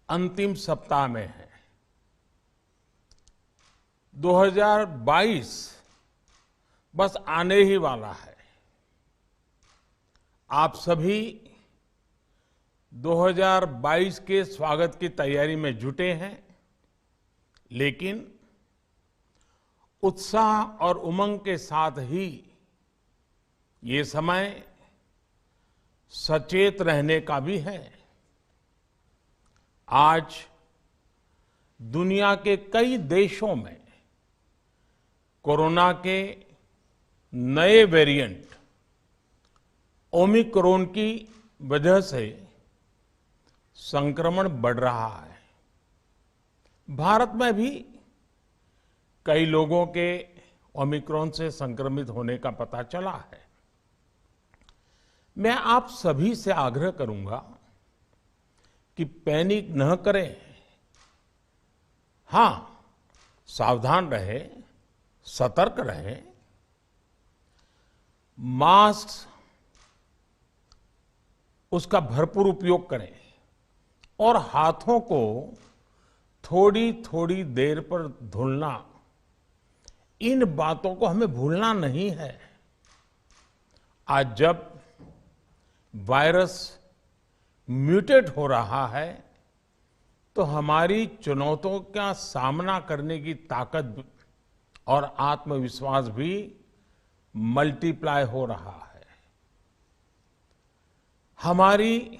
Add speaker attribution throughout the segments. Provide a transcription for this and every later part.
Speaker 1: अंतिम सप्ताह में है। 2022 बस आने ही वाला है। आप सभी 2022 के स्वागत की तैयारी में जुटे हैं, लेकिन उत्साह और उमंग के साथ ही ये समय सचेत रहने का भी है। आज दुनिया के कई देशों में कोरोना के नए वेरिएंट ओमिक्रॉन की वजह से संक्रमण बढ़ रहा है। भारत में भी कई लोगों के ओमिक्रॉन से संक्रमित होने का पता चला है। मैं आप सभी से आग्रह करूंगा कि पैनिक न करें। हां, सावधान रहें, सतर्क रहें, मास्क उसका भरपूर उपयोग करें और हाथों को थोड़ी थोड़ी देर पर धुलना, इन बातों को हमें भूलना नहीं है। आज जब वायरस म्यूटेट हो रहा है तो हमारी चुनौतियों का सामना करने की ताकत और आत्मविश्वास भी मल्टीप्लाई हो रहा है। हमारी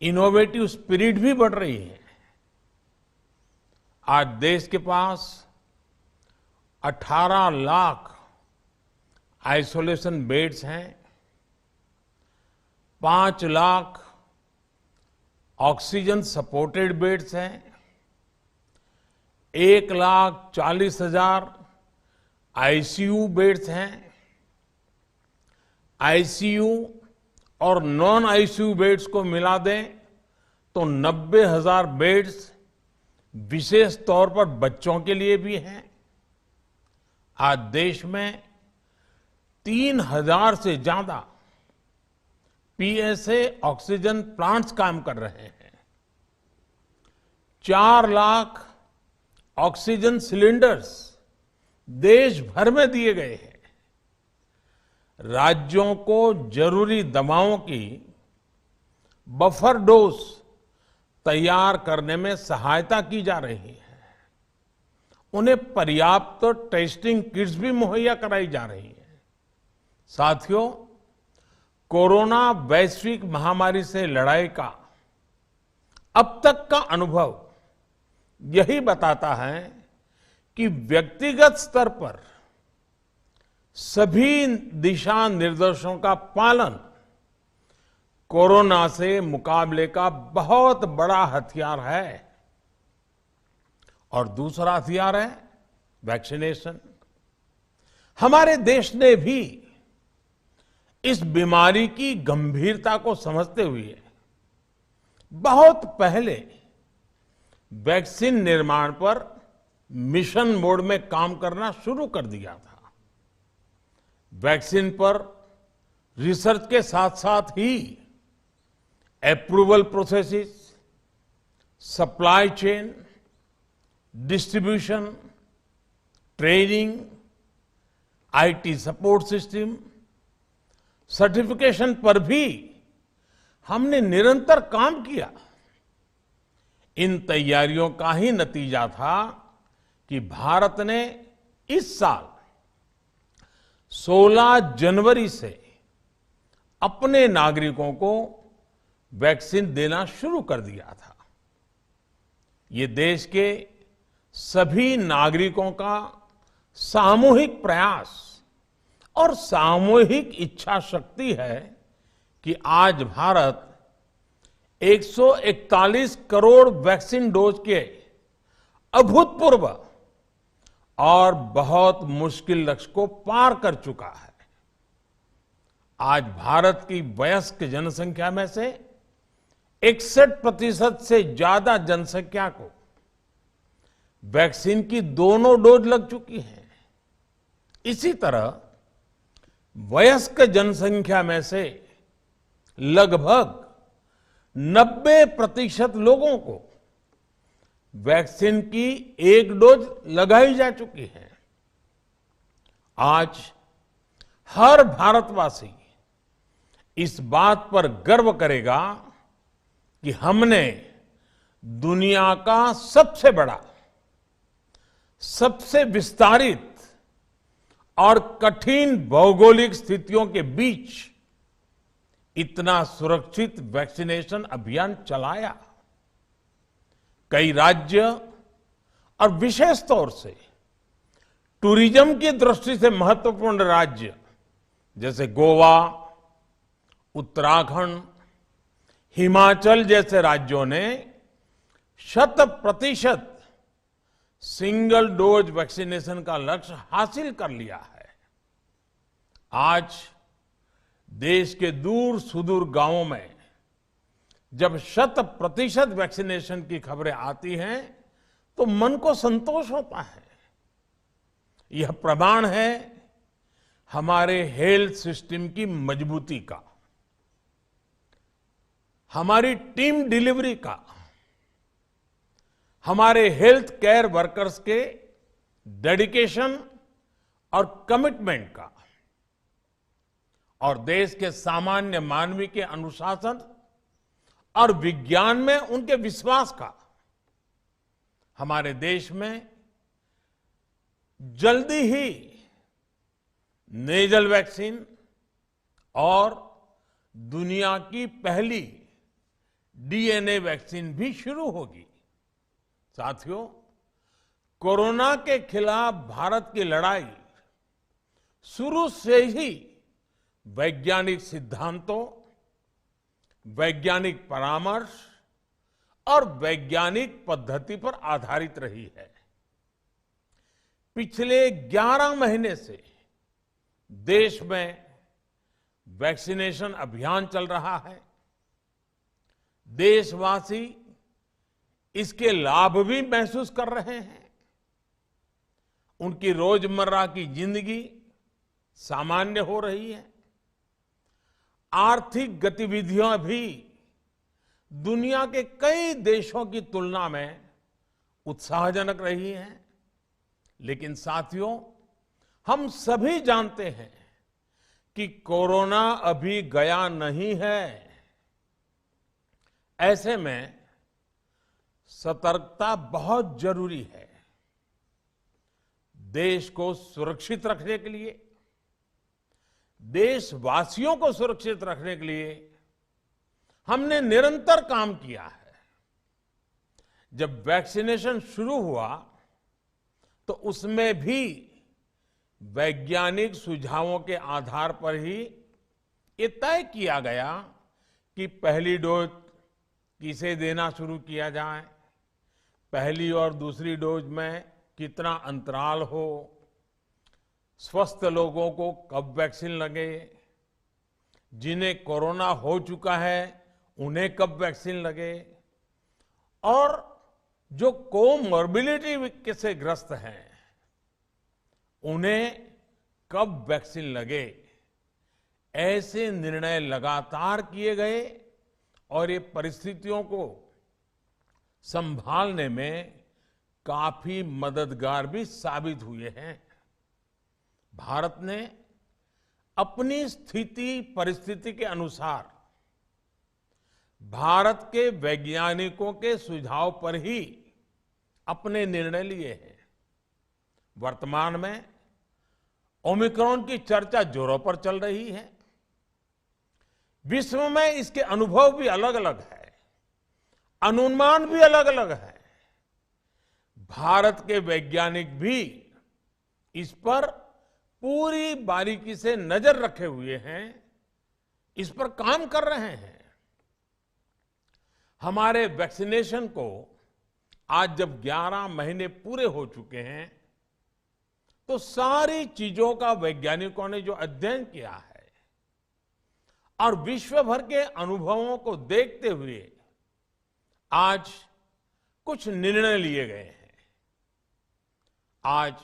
Speaker 1: इनोवेटिव स्पिरिट भी बढ़ रही है। आज देश के पास 18 लाख आइसोलेशन बेड्स हैं, 5 लाख ऑक्सीजन सपोर्टेड बेड्स हैं, 1,40,000 आईसीयू बेड्स हैं। आईसीयू और नॉन आईसीयू बेड्स को मिला दें तो 90,000 बेड्स विशेष तौर पर बच्चों के लिए भी हैं। आज देश में 3,000 से ज्यादा पीएसए ऑक्सीजन प्लांट्स काम कर रहे हैं। 4 लाख ऑक्सीजन सिलेंडर्स देश भर में दिए गए हैं। राज्यों को जरूरी दवाओं की बफर डोज तैयार करने में सहायता की जा रही है। उन्हें पर्याप्त टेस्टिंग किट्स भी मुहैया कराई जा रही है। साथियों, कोरोना वैश्विक महामारी से लड़ाई का अब तक का अनुभव यही बताता है कि व्यक्तिगत स्तर पर सभी दिशा निर्देशों का पालन कोरोना से मुकाबले का बहुत बड़ा हथियार है। और दूसरा हथियार है वैक्सीनेशन। हमारे देश ने भी इस बीमारी की गंभीरता को समझते हुए बहुत पहले वैक्सीन निर्माण पर मिशन मोड में काम करना शुरू कर दिया था। वैक्सीन पर रिसर्च के साथ साथ ही approval processes, supply chain, distribution, training, IT support system, certification पर भी हमने निरंतर काम किया। इन तैयारियों का ही नतीजा था कि भारत ने इस साल 16 जनवरी से अपने नागरिकों को वैक्सीन देना शुरू कर दिया था। ये देश के सभी नागरिकों का सामूहिक प्रयास और सामूहिक इच्छा शक्ति है कि आज भारत 141 करोड़ वैक्सीन डोज के अभूतपूर्व और बहुत मुश्किल लक्ष्य को पार कर चुका है। आज भारत की वयस्क जनसंख्या में से 61% से ज्यादा जनसंख्या को वैक्सीन की दोनों डोज लग चुकी है। इसी तरह वयस्क जनसंख्या में से लगभग 90% लोगों को वैक्सीन की एक डोज लगाई जा चुकी है। आज हर भारतवासी इस बात पर गर्व करेगा कि हमने दुनिया का सबसे बड़ा, सबसे विस्तारित और कठिन भौगोलिक स्थितियों के बीच इतना सुरक्षित वैक्सीनेशन अभियान चलाया। कई राज्य और विशेष तौर से टूरिज्म की दृष्टि से महत्वपूर्ण राज्य जैसे गोवा, उत्तराखंड, हिमाचल जैसे राज्यों ने 100% सिंगल डोज वैक्सीनेशन का लक्ष्य हासिल कर लिया है। आज देश के दूर सुदूर गांवों में जब 100% वैक्सीनेशन की खबरें आती हैं तो मन को संतोष होता है। यह प्रमाण है हमारे हेल्थ सिस्टम की मजबूती का, हमारी टीम डिलीवरी का, हमारे हेल्थ केयर वर्कर्स के डेडिकेशन और कमिटमेंट का, और देश के सामान्य मानवी के अनुशासन और विज्ञान में उनके विश्वास का। हमारे देश में जल्दी ही नेजल वैक्सीन और दुनिया की पहली डीएनए वैक्सीन भी शुरू होगी। साथियों, कोरोना के खिलाफ भारत की लड़ाई शुरू से ही वैज्ञानिक सिद्धांतों, वैज्ञानिक परामर्श और वैज्ञानिक पद्धति पर आधारित रही है। पिछले 11 महीने से देश में वैक्सीनेशन अभियान चल रहा है। देशवासी इसके लाभ भी महसूस कर रहे हैं। उनकी रोजमर्रा की जिंदगी सामान्य हो रही है। आर्थिक गतिविधियां भी दुनिया के कई देशों की तुलना में उत्साहजनक रही हैं। लेकिन साथियों, हम सभी जानते हैं कि कोरोना अभी गया नहीं है। ऐसे में सतर्कता बहुत जरूरी है। देश को सुरक्षित रखने के लिए, देशवासियों को सुरक्षित रखने के लिए हमने निरंतर काम किया है। जब वैक्सीनेशन शुरू हुआ तो उसमें भी वैज्ञानिक सुझावों के आधार पर ही ये तय किया गया कि पहली डोज किसे देना शुरू किया जाए, पहली और दूसरी डोज में कितना अंतराल हो, स्वस्थ लोगों को कब वैक्सीन लगे, जिन्हें कोरोना हो चुका है उन्हें कब वैक्सीन लगे, और जो कोमॉर्बिडिटी से ग्रस्त हैं उन्हें कब वैक्सीन लगे। ऐसे निर्णय लगातार किए गए और ये परिस्थितियों को संभालने में काफी मददगार भी साबित हुए हैं। भारत ने अपनी स्थिति परिस्थिति के अनुसार भारत के वैज्ञानिकों के सुझाव पर ही अपने निर्णय लिए हैं। वर्तमान में ओमिक्रॉन की चर्चा जोरों पर चल रही है। विश्व में इसके अनुभव भी अलग अलग है, अनुमान भी अलग अलग है। भारत के वैज्ञानिक भी इस पर पूरी बारीकी से नजर रखे हुए हैं, इस पर काम कर रहे हैं। हमारे वैक्सीनेशन को आज जब 11 महीने पूरे हो चुके हैं तो सारी चीजों का वैज्ञानिकों ने जो अध्ययन किया है और विश्व भर के अनुभवों को देखते हुए आज कुछ निर्णय लिए गए हैं। आज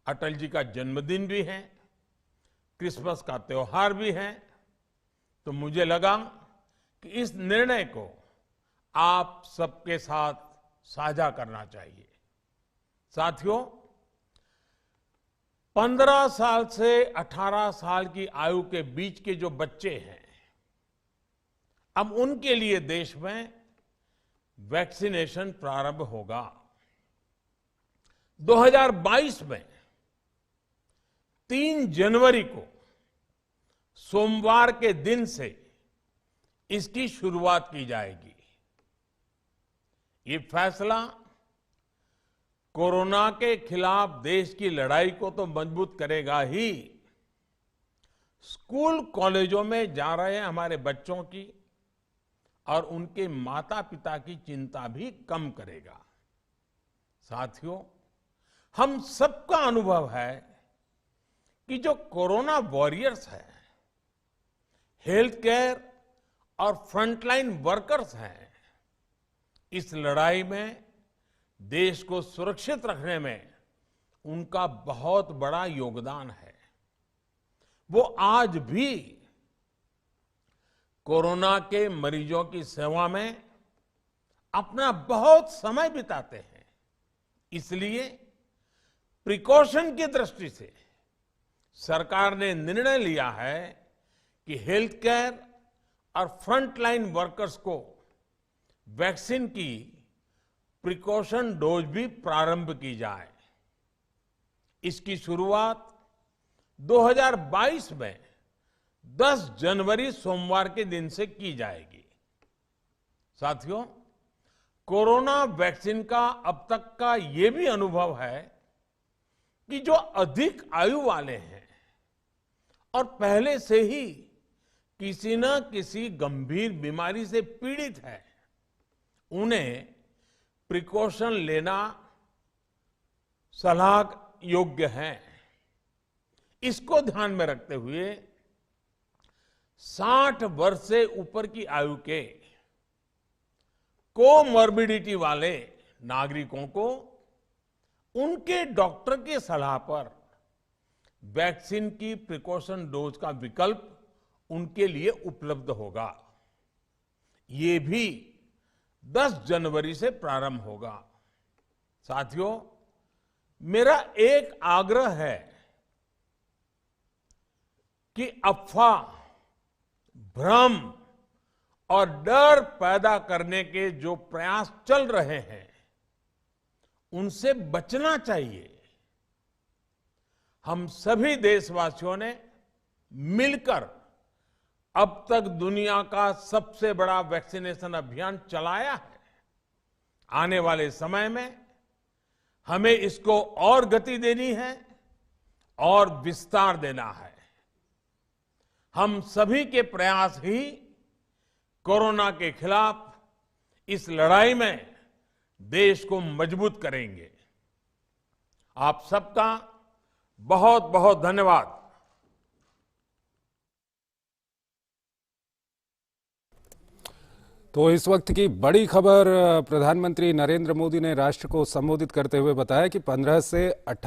Speaker 1: अटल जी का जन्मदिन भी है, क्रिसमस का त्योहार भी है, तो मुझे लगा कि इस निर्णय को आप सबके साथ साझा करना चाहिए। साथियों, 15 साल से 18 साल की आयु के बीच के जो बच्चे हैं, अब उनके लिए देश में वैक्सीनेशन प्रारंभ होगा। 2022 में 3 जनवरी को सोमवार के दिन से इसकी शुरुआत की जाएगी। ये फैसला कोरोना के खिलाफ देश की लड़ाई को तो मजबूत करेगा ही, स्कूल कॉलेजों में जा रहे हमारे बच्चों की और उनके माता पिता की चिंता भी कम करेगा। साथियों, हम सबका अनुभव है कि जो कोरोना वॉरियर्स हैं, हेल्थ केयर और फ्रंटलाइन वर्कर्स हैं, इस लड़ाई में देश को सुरक्षित रखने में उनका बहुत बड़ा योगदान है। वो आज भी कोरोना के मरीजों की सेवा में अपना बहुत समय बिताते हैं। इसलिए प्रिकॉशन की दृष्टि से सरकार ने निर्णय लिया है कि हेल्थ केयर और फ्रंटलाइन वर्कर्स को वैक्सीन की प्रिकॉशन डोज भी प्रारंभ की जाए। इसकी शुरुआत 2022 में 10 जनवरी सोमवार के दिन से की जाएगी। साथियों, कोरोना वैक्सीन का अब तक का ये भी अनुभव है कि जो अधिक आयु वाले हैं और पहले से ही किसी न किसी गंभीर बीमारी से पीड़ित है, उन्हें प्रिकॉशन लेना सलाह योग्य है। इसको ध्यान में रखते हुए 60 वर्ष से ऊपर की आयु के कोमॉर्बिडिटी वाले नागरिकों को उनके डॉक्टर की सलाह पर वैक्सीन की प्रिकॉशन डोज का विकल्प उनके लिए उपलब्ध होगा। ये भी 10 जनवरी से प्रारंभ होगा। साथियों, मेरा एक आग्रह है कि अफवाह, भ्रम और डर पैदा करने के जो प्रयास चल रहे हैं, उनसे बचना चाहिए। हम सभी देशवासियों ने मिलकर अब तक दुनिया का सबसे बड़ा वैक्सीनेशन अभियान चलाया है। आने वाले समय में हमें इसको और गति देनी है और विस्तार देना है। हम सभी के प्रयास ही कोरोना के खिलाफ इस लड़ाई में देश को मजबूत करेंगे। आप सबका बहुत बहुत धन्यवाद।
Speaker 2: तो इस वक्त की बड़ी खबर, प्रधानमंत्री नरेंद्र मोदी ने राष्ट्र को संबोधित करते हुए बताया कि 15 से 18